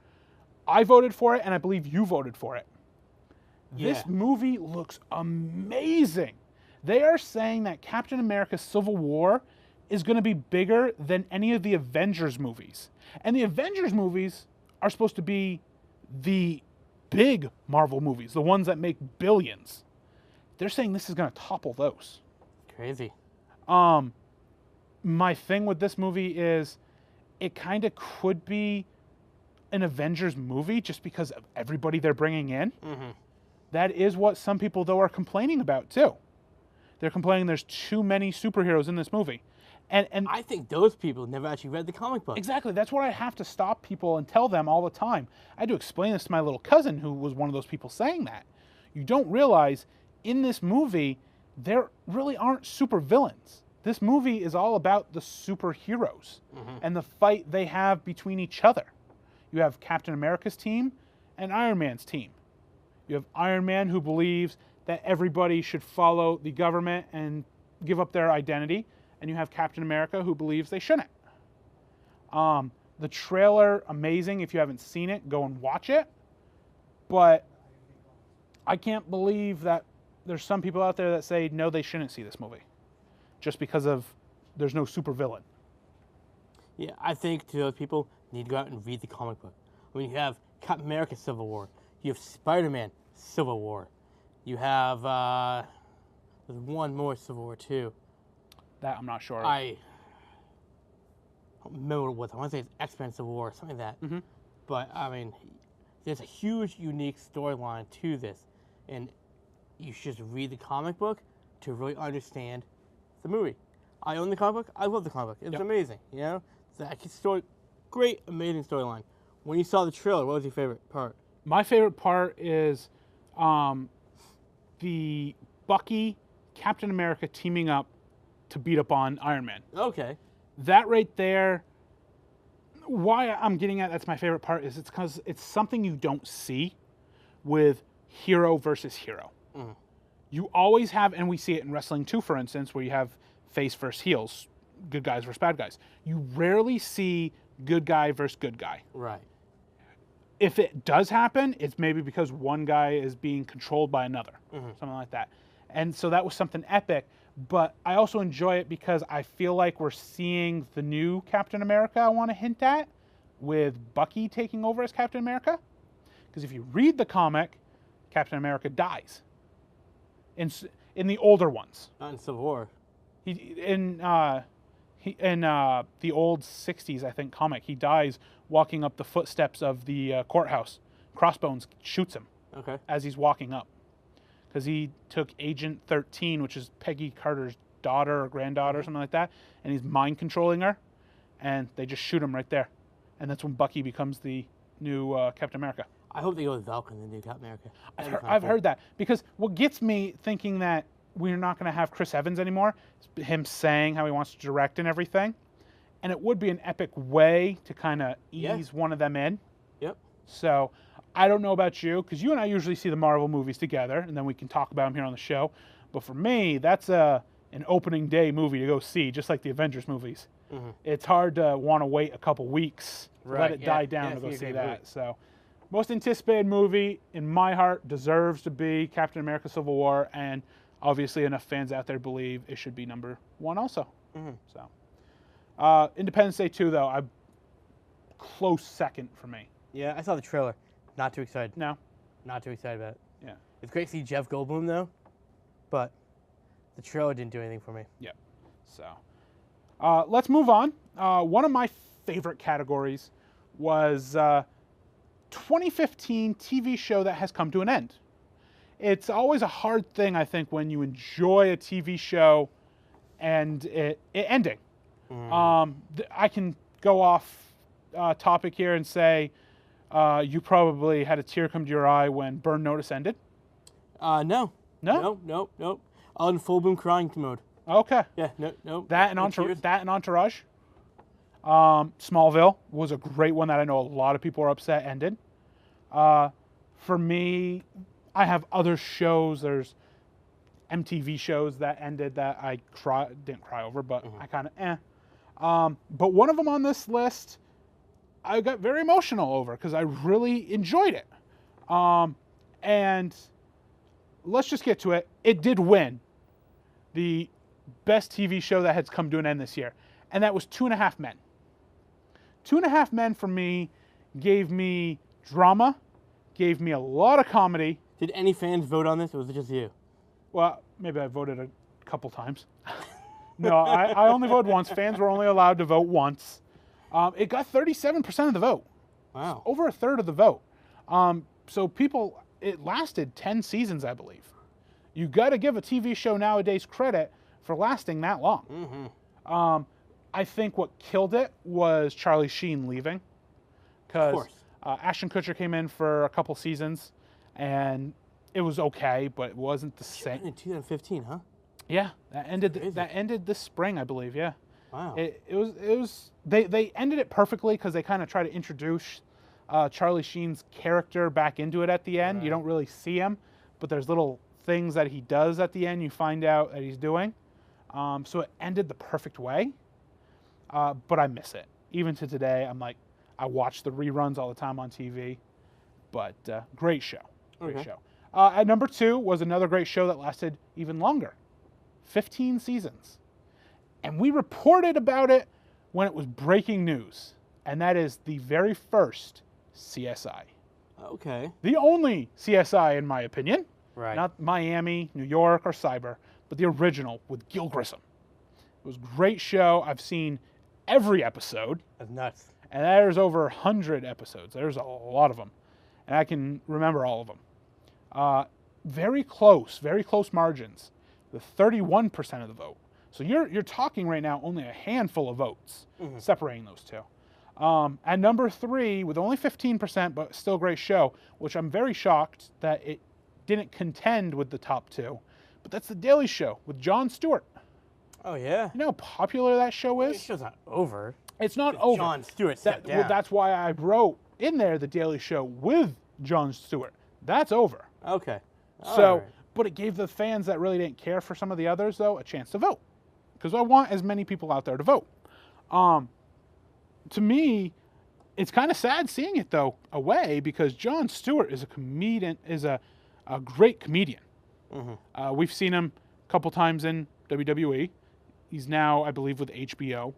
I voted for it, and I believe you voted for it. Yeah. This movie looks amazing. They are saying that Captain America Civil War is going to be bigger than any of the Avengers movies. And the Avengers movies are supposed to be the big Marvel movies, the ones that make billions. They're saying this is going to topple those. Crazy. My thing with this movie is it kind of could be an Avengers movie just because of everybody they're bringing in. That is what some people, though, are complaining about, too. They're complaining there's too many superheroes in this movie. And I think those people never actually read the comic book. exactly, that's what I have to stop people and tell them all the time. I had to explain this to my little cousin, who was one of those people saying that. You don't realize, in this movie, there really aren't super villains. This movie is all about the superheroes and the fight they have between each other. You have Captain America's team and Iron Man's team. You have Iron Man, who believes that everybody should follow the government and give up their identity. And you have Captain America, who believes they shouldn't. The trailer, amazing. If you haven't seen it, go and watch it. But I can't believe that there's some people out there that say no, they shouldn't see this movie, just because of there's no super villain. Yeah, I think to those people, need to go out and read the comic book. I mean, you have Captain America Civil War. You have Spider-Man Civil War. You have, there's one more Civil War too. That I'm not sure. I don't remember what it was. I want to say it's X-Men Civil War, something like that. Mm-hmm. But, I mean, there's a huge, unique storyline to this. And you should just read the comic book to really understand the movie. I own the comic book. I love the comic book. It's amazing, you know? It's a story, great, amazing storyline. When you saw the trailer, what was your favorite part? My favorite part is the Bucky, Captain America teaming up to beat up on Iron Man. Okay. That right there, why I'm getting at that's my favorite part is it's because it's something you don't see with hero versus hero. Mm. You always have, and we see it in wrestling too, for instance, where you have face versus heels, good guys versus bad guys. You rarely see good guy versus good guy. Right. If it does happen, it's maybe because one guy is being controlled by another, something like that. And so that was something epic. But I also enjoy it because I feel like we're seeing the new Captain America I want to hint at with Bucky taking over as Captain America. Because if you read the comic, Captain America dies. In the older ones. Not in Civil War. In the old 60s, I think, comic, he dies walking up the footsteps of the courthouse. Crossbones shoots him as he's walking up. Because he took Agent 13, which is Peggy Carter's daughter or granddaughter or something like that, and he's mind controlling her, and they just shoot him right there. And that's when Bucky becomes the new Captain America. I hope they go with Falcon, the new Captain America. I've heard that. Because what gets me thinking that we're not going to have Chris Evans anymore is him saying how he wants to direct and everything. And it would be an epic way to kind of ease one of them in. Yep. So I don't know about you, because you and I usually see the Marvel movies together, and then we can talk about them here on the show. But for me, that's an opening day movie to go see, just like the Avengers movies. Mm-hmm. It's hard to want to wait a couple weeks to let it die down to go see that. So, most anticipated movie in my heart deserves to be Captain America Civil War, and obviously enough fans out there believe it should be number one also. Mm-hmm. So, Independence Day 2, though, a close second for me. Yeah, I saw the trailer. Not too excited. No. Not too excited about it. Yeah. It's great to see Jeff Goldblum, though, but the trailer didn't do anything for me. Yeah. So, let's move on. One of my favorite categories was 2015 TV show that has come to an end. It's always a hard thing, I think, when you enjoy a TV show and it ending. I can go off topic here and say you probably had a tear come to your eye when Burn Notice ended. No. On full boom crying mode. Okay. Yeah, no. That and Entourage. Smallville was a great one that I know a lot of people are upset ended. For me, I have other shows. There's MTV shows that ended that I didn't cry over, but I kind of but one of them on this list, I got very emotional over because I really enjoyed it. And let's just get to it. It did win the best TV show that has come to an end this year, and that was 2.5 Men. 2.5 Men for me gave me drama, gave me a lot of comedy. Did any fans vote on this, or was it just you? Well, maybe I voted a couple times. No, I only voted once. Fans were only allowed to vote once. It got 37% of the vote. Wow. Over a third of the vote. So people, it lasted 10 seasons, I believe. You got to give a TV show nowadays credit for lasting that long. Mm-hmm. I think what killed it was Charlie Sheen leaving. Because Ashton Kutcher came in for a couple seasons, and it was okay, but it wasn't the same. In 2015, huh? Yeah, that ended this spring, I believe. Yeah. Wow. It was they ended it perfectly because they kind of try to introduce Charlie Sheen's character back into it at the end. Right. You don't really see him, but there's little things that he does at the end you find out that he's doing. So it ended the perfect way. But I miss it. Even to today, I'm like, I watch the reruns all the time on TV. But great show. Great show. At number 2 was another great show that lasted even longer, 15 seasons. And we reported about it when it was breaking news, and that is the very first CSI. Okay. The only CSI, in my opinion. Right. Not Miami, New York, or Cyber, but the original with Gil Grissom. It was a great show. I've seen every episode. That's nuts. And there's over 100 episodes. There's a lot of them. And I can remember all of them. Very close margins, with 31% of the vote. So you're talking right now only a handful of votes separating those two. At number 3, with only 15%, but still a great show, which I'm very shocked that it didn't contend with the top 2, but that's The Daily Show with Jon Stewart. Oh, yeah? You know how popular that show is? The show's not over. It's not over. Jon Stewart stepped down. Well, that's why I wrote in there The Daily Show with Jon Stewart. That's over. Okay. So, but it gave the fans that really didn't care for some of the others, though, a chance to vote. Because I want as many people out there to vote. To me, it's kind of sad seeing it, though, away, because Jon Stewart is a comedian, is a great comedian. We've seen him a couple times in WWE. He's now, I believe, with HBO.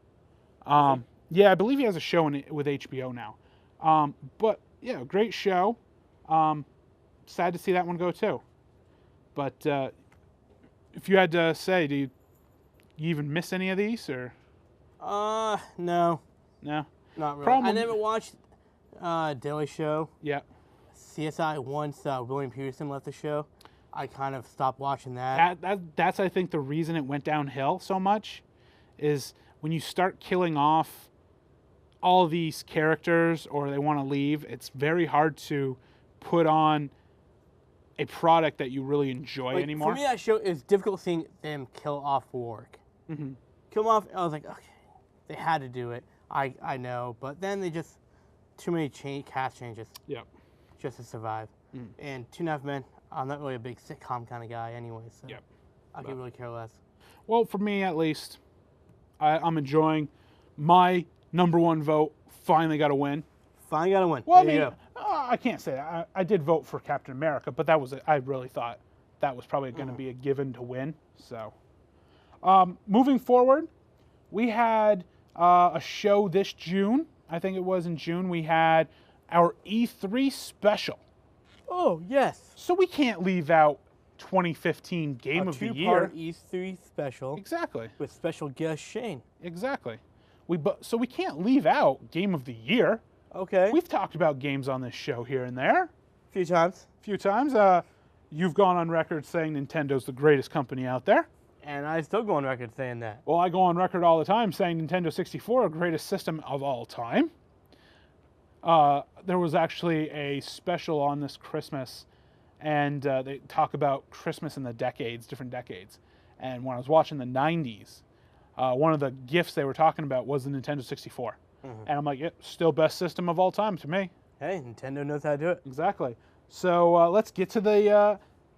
Yeah, I believe he has a show with HBO now. But, yeah, great show. Sad to see that one go, too. But if you had to say, do you even miss any of these, or? No. No? Not really. I never watched Daily Show. Yeah. CSI once William Peterson left the show. I kind of stopped watching that. That's, I think, the reason it went downhill so much, is when you start killing off all these characters or they want to leave, it's very hard to put on a product that you really enjoy anymore. For me, that show is difficult seeing them kill off work. Kill them off, I was like, okay, they had to do it. I know, but then they just, too many cast changes. Yep. Just to survive. And Two and a Half Men, I'm not really a big sitcom kind of guy anyway, so yep. I could really care less. Well, for me at least, I'm enjoying my number 1 vote. Finally got a win. Finally got a win. Well, I can't say that. I did vote for Captain America, but that was I really thought that was probably going to be a given to win. So, moving forward, we had a show this June. I think it was in June. We had our E3 special. Oh, yes. So we can't leave out 2015 Game of the Year. A 2-part E3 special. Exactly. With special guest Shane. Exactly. So we can't leave out Game of the Year. Okay. We've talked about games on this show here and there. A few times. You've gone on record saying Nintendo's the greatest company out there. And I still go on record saying that. Well, I go on record all the time saying Nintendo 64, the greatest system of all time. There was actually a special on this Christmas, and they talk about Christmas in the decades, different decades. And when I was watching the 90s, one of the gifts they were talking about was the Nintendo 64. And I'm like, yeah, still best system of all time to me. Hey, Nintendo knows how to do it. Exactly. So let's get to the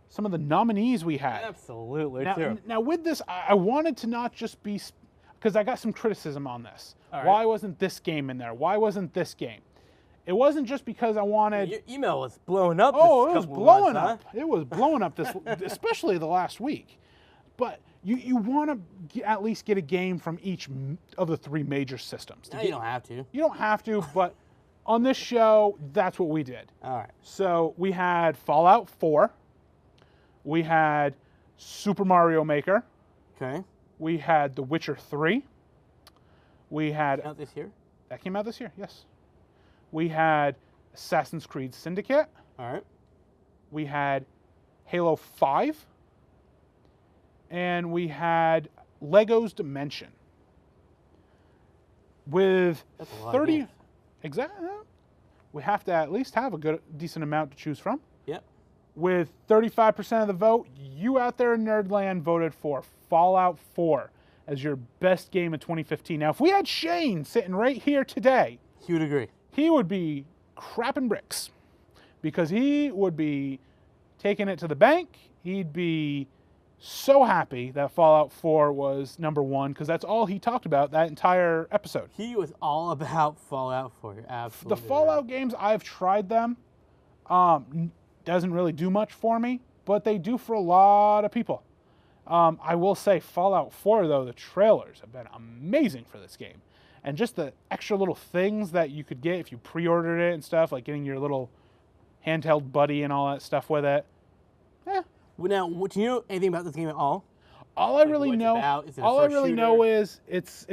some of the nominees we had. Absolutely. Now with this, I wanted to not just be, because I got some criticism on this. Right. Why wasn't this game in there? Why wasn't this game? It wasn't just because I wanted. Your email was blowing up. Oh, it was blowing up. It was blowing up this, especially the last week. But you want to at least get a game from each of the 3 major systems. No, you don't have to. You don't have to, but on this show, that's what we did. All right. So we had Fallout 4. We had Super Mario Maker. Okay. We had The Witcher 3. We had... Out this year? That came out this year, yes. We had Assassin's Creed Syndicate. All right. We had Halo 5. And we had Lego's Dimension. With That's a lot 30... of games. Exactly. We have to at least have a decent amount to choose from. Yep. With 35% of the vote, you out there in Nerdland voted for Fallout 4 as your best game of 2015. Now, if we had Shane sitting right here today, He would agree. he would be crapping bricks because he would be taking it to the bank. He'd be so happy that Fallout 4 was number 1 because that's all he talked about that entire episode. He was all about Fallout 4. Absolutely. The Fallout games, I've tried them. doesn't really do much for me, but they do for a lot of people. I will say Fallout 4, though, the trailers have been amazing for this game. And just the extra little things that you could get if you pre-ordered it and stuff, like getting your little handheld buddy and all that stuff with it. Well, now, do you know anything about this game at all? All I really know, is it's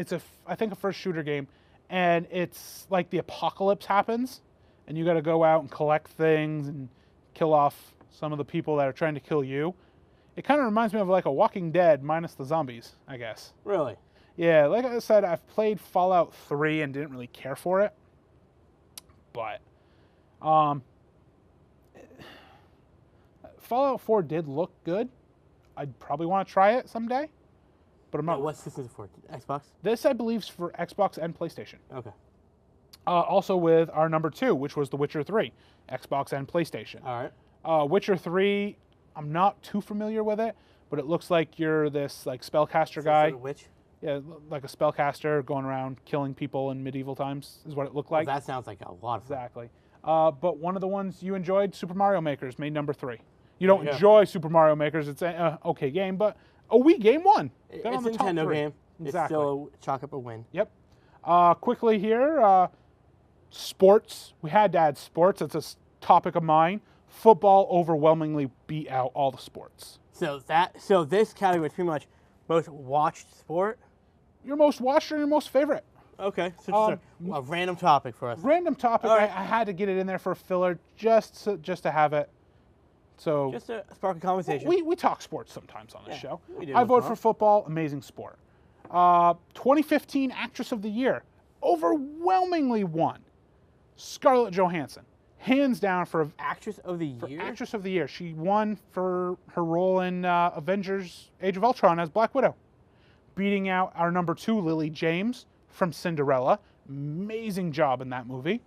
I think a first shooter game, and it's like the apocalypse happens, and you got to go out and collect things and kill off some of the people that are trying to kill you. It kind of reminds me of like a Walking Dead minus the zombies, I guess. Really? Yeah, like I said, I've played Fallout 3 and didn't really care for it. But Fallout 4 did look good. I'd probably want to try it someday. But I'm not. What system is it for? Xbox? This, I believe, is for Xbox and PlayStation. Okay. Also with our number 2, which was The Witcher 3, Xbox and PlayStation. All right. Witcher 3, I'm not too familiar with it, but it looks like you're this like spellcaster guy. Witch? Yeah, like a spellcaster going around killing people in medieval times is what it looked like. Well, that sounds like a lot of fun. Exactly. But one of the ones you enjoyed, Super Mario Maker's, made number 3. You don't enjoy Super Mario Maker's. It's an okay game, but a Wii game won. It's a Nintendo game. Exactly. It's still chalk up a win. Yep. Quickly here, sports. We had to add sports. It's a topic of mine. Football overwhelmingly beat out all the sports. So this category is pretty much most watched sport. Your most watched or your most favorite? Okay, so just a random topic for us. Random topic. Right. I had to get it in there for a filler just to have it. So just to spark a conversation. We talk sports sometimes on this show. We do I vote for football. Amazing sport. 2015 Actress of the Year overwhelmingly won. Scarlett Johansson, hands down for Actress of the Year. Actress of the Year. She won for her role in Avengers: Age of Ultron as Black Widow, beating out our number 2, Lily James from Cinderella. Amazing job in that movie.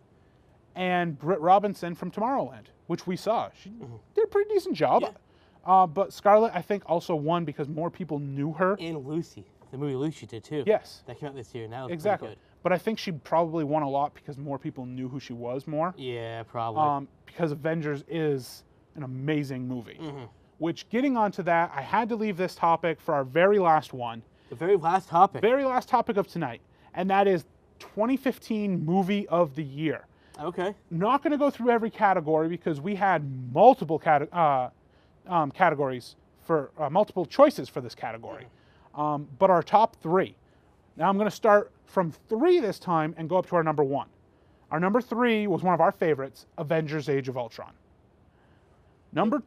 And Britt Robinson from Tomorrowland, which we saw. She did a pretty decent job. Yeah. But Scarlett, I think, also won because more people knew her. And Lucy. The movie Lucy did too. Yes. That came out this year. Now exactly. Good. But I think she probably won a lot because more people knew who she was more. Yeah, probably. Because Avengers is an amazing movie. Which, getting onto that, I had to leave this topic for our very last one. The very last topic. Very last topic of tonight. And that is 2015 Movie of the Year. Okay. Not going to go through every category because we had multiple categories for multiple choices for this category. But our top 3. Now I'm going to start from 3 this time and go up to our number 1. Our number 3 was one of our favorites, Avengers: Age of Ultron. Number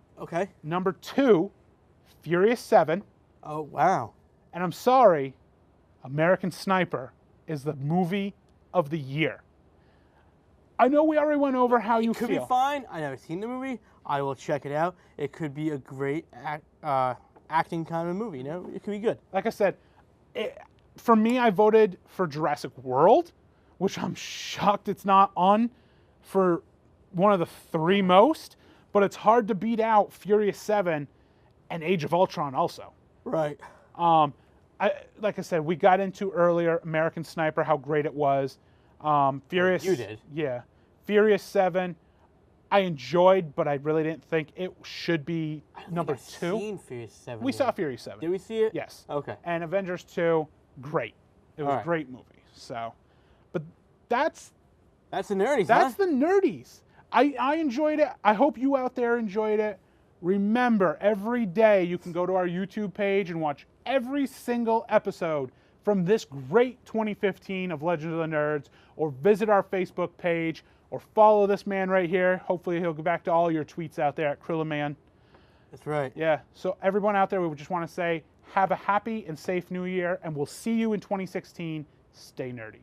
2, Furious 7. Oh, wow. And I'm sorry, American Sniper is the movie of the year. I know we already went over how you feel. It could be fine. I've never seen the movie. I will check it out. It could be a great acting kind of movie. You know, it could be good. Like I said, for me, I voted for Jurassic World, which I'm shocked it's not on for one of the 3 most. But it's hard to beat out Furious 7 and Age of Ultron also. Right. Like I said, we got into earlier American Sniper, how great it was. Furious. You did. Yeah. Furious 7, I enjoyed, but I really didn't think it should be number 2. Seen Furious 7. We saw Furious 7. Did we see it? Yes. Okay. And Avengers 2, great. It was a great movie. So, but that's the Nerdies. That's the Nerdies. I enjoyed it. I hope you out there enjoyed it. Remember, every day you can go to our YouTube page and watch every single episode from this great 2015 of Legends of the Nerds, or visit our Facebook page, or follow this man right here. Hopefully he'll go back to all your tweets out there at Krillaman. That's right. Yeah, so everyone out there, we just want to say, have a happy and safe new year, and we'll see you in 2016. Stay nerdy.